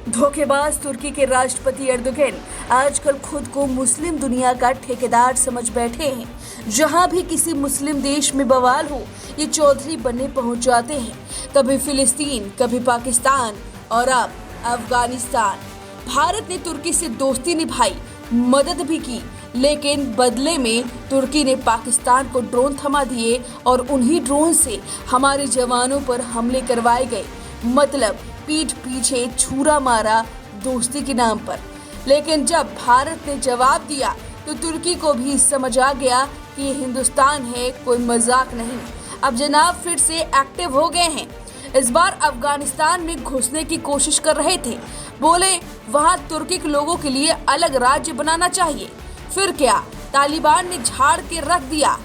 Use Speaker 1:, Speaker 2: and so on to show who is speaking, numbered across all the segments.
Speaker 1: धोखेबाज तुर्की के राष्ट्रपति एर्दोगन आजकल खुद को मुस्लिम दुनिया का ठेकेदार समझ बैठे हैं। जहां भी किसी मुस्लिम देश में बवाल हो, ये चौधरी बनने पहुंच जाते हैं। कभी फिलिस्तीन, कभी पाकिस्तान और अब अफगानिस्तान। भारत ने तुर्की से दोस्ती निभाई, मदद भी की, लेकिन बदले में तुर्की ने पाकिस्तान को ड्रोन थमा दिए और उन्हीं ड्रोन से हमारे जवानों पर हमले करवाए गए। मतलब पीठ पीछे छुरा मारा दोस्ती के नाम पर। लेकिन जब भारत ने जवाब दिया तो तुर्की को भी समझ आ गया कि ये हिंदुस्तान है, कोई मजाक नहीं। अब जनाब फिर से एक्टिव हो गए हैं। इस बार अफगानिस्तान में घुसने की कोशिश कर रहे थे। बोले वहां तुर्की के लोगों के लिए अलग राज्य बनाना चाहिए। फिर क्या, तालिबान ने झाड़ के रख दिया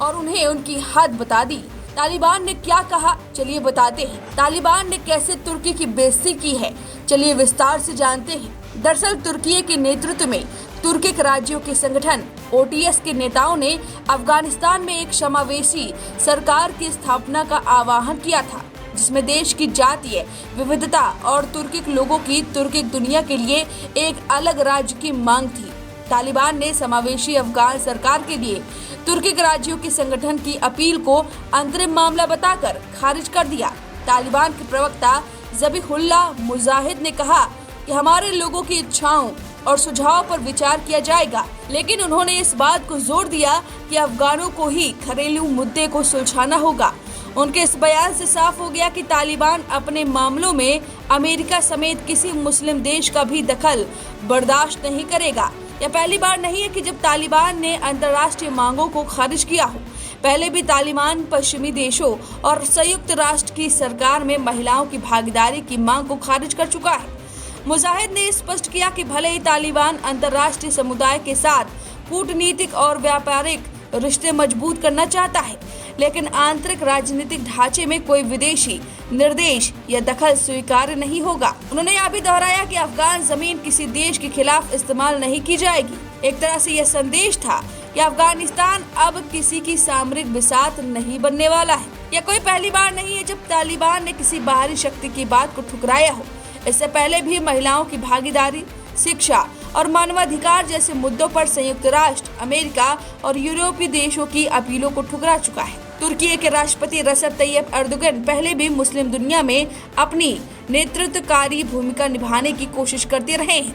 Speaker 1: और उन्हें उनकी हद बता दी। तालिबान ने क्या कहा, चलिए बताते हैं। तालिबान ने कैसे तुर्की की बेइज्जती की है, चलिए विस्तार से जानते हैं। दरअसल तुर्की के नेतृत्व में तुर्किक राज्यों के संगठन OTS के नेताओं ने अफगानिस्तान में एक समावेशी सरकार की स्थापना का आह्वान किया था, जिसमें देश की जातीय विविधता और तुर्किक लोगों की तुर्किक दुनिया के लिए एक अलग राज्य की मांग थी। तालिबान ने समावेशी अफगान सरकार के लिए तुर्किक राज्यों के संगठन की अपील को अंतरिम मामला बताकर खारिज कर दिया। तालिबान के प्रवक्ता ज़बीहुल्लाह मुजाहिद ने कहा कि हमारे लोगों की इच्छाओं और सुझाव पर विचार किया जाएगा, लेकिन उन्होंने इस बात को जोर दिया कि अफगानों को ही घरेलू मुद्दे को सुलझाना होगा। उनके इस बयान से साफ हो गया कि तालिबान अपने मामलों में अमेरिका समेत किसी मुस्लिम देश का भी दखल बर्दाश्त नहीं करेगा। यह पहली बार नहीं है कि जब तालिबान ने अंतर्राष्ट्रीय मांगों को खारिज किया हो। पहले भी तालिबान पश्चिमी देशों और संयुक्त राष्ट्र की सरकार में महिलाओं की भागीदारी की मांग को खारिज कर चुका है। मुजाहिद ने स्पष्ट किया कि भले ही तालिबान अंतर्राष्ट्रीय समुदाय के साथ कूटनीतिक और व्यापारिक रिश्ते मजबूत करना चाहता है, लेकिन आंतरिक राजनीतिक ढांचे में कोई विदेशी निर्देश या दखल स्वीकार्य नहीं होगा। उन्होंने यह भी दोहराया कि अफगान जमीन किसी देश के खिलाफ इस्तेमाल नहीं की जाएगी। एक तरह से यह संदेश था कि अफगानिस्तान अब किसी की सामरिक बिसात नहीं बनने वाला है। यह कोई पहली बार नहीं है जब तालिबान ने किसी बाहरी शक्ति की बात को ठुकराया हो। इससे पहले भी महिलाओं की भागीदारी, शिक्षा और मानवाधिकार जैसे मुद्दों पर संयुक्त राष्ट्र, अमेरिका और यूरोपीय देशों की अपीलों को ठुकरा चुका है। तुर्की के राष्ट्रपति रजब तैयब एर्दोगन पहले भी मुस्लिम दुनिया में अपनी नेतृत्वकारी भूमिका निभाने की कोशिश करते रहे हैं।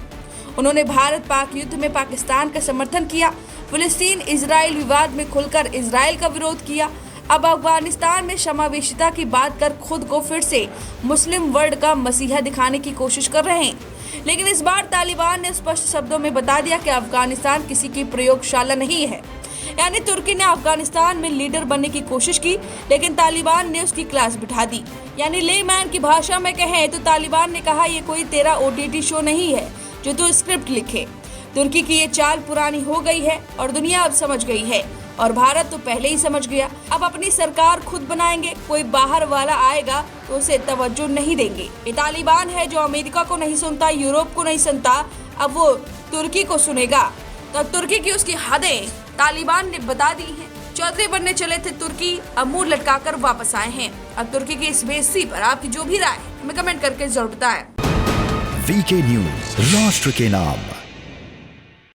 Speaker 1: उन्होंने भारत पाक युद्ध में पाकिस्तान का समर्थन किया, फिलिस्तीन इजराइल विवाद में खुलकर इजराइल का विरोध किया। अब अफगानिस्तान में समावेशिता की बात कर खुद को फिर से मुस्लिम वर्ल्ड का मसीहा दिखाने की कोशिश कर रहे हैं। लेकिन इस बार तालिबान ने स्पष्ट शब्दों में बता दिया कि अफगानिस्तान किसी की प्रयोगशाला नहीं है। यानी तुर्की ने अफगानिस्तान में लीडर बनने की कोशिश की, लेकिन तालिबान ने उसकी क्लास बिठा दी। यानी लेमैन की भाषा में कहें तो तालिबान ने कहा, ये कोई तेरा OTT शो नहीं है जो तू स्क्रिप्ट लिखे। तुर्की की ये चाल पुरानी हो गई है और दुनिया अब समझ गई है, और भारत तो पहले ही समझ गया। अब अपनी सरकार खुद बनाएंगे, कोई बाहर वाला आएगा तो उसे तवज्जो नहीं देंगे। ये तालिबान है जो अमेरिका को नहीं सुनता, यूरोप को नहीं सुनता, अब वो तुर्की को सुनेगा। तो तुर्की की उसकी हदें तालिबान ने बता दी हैं। चौधरी बनने चले थे तुर्की, अब मुंह लटकाकर वापस आए हैं। अब तुर्की की इस बेइज्जती पर आपकी जो भी राय है हमें कमेंट करके जरूर बताएं।
Speaker 2: VK न्यूज, राष्ट्र के नाम।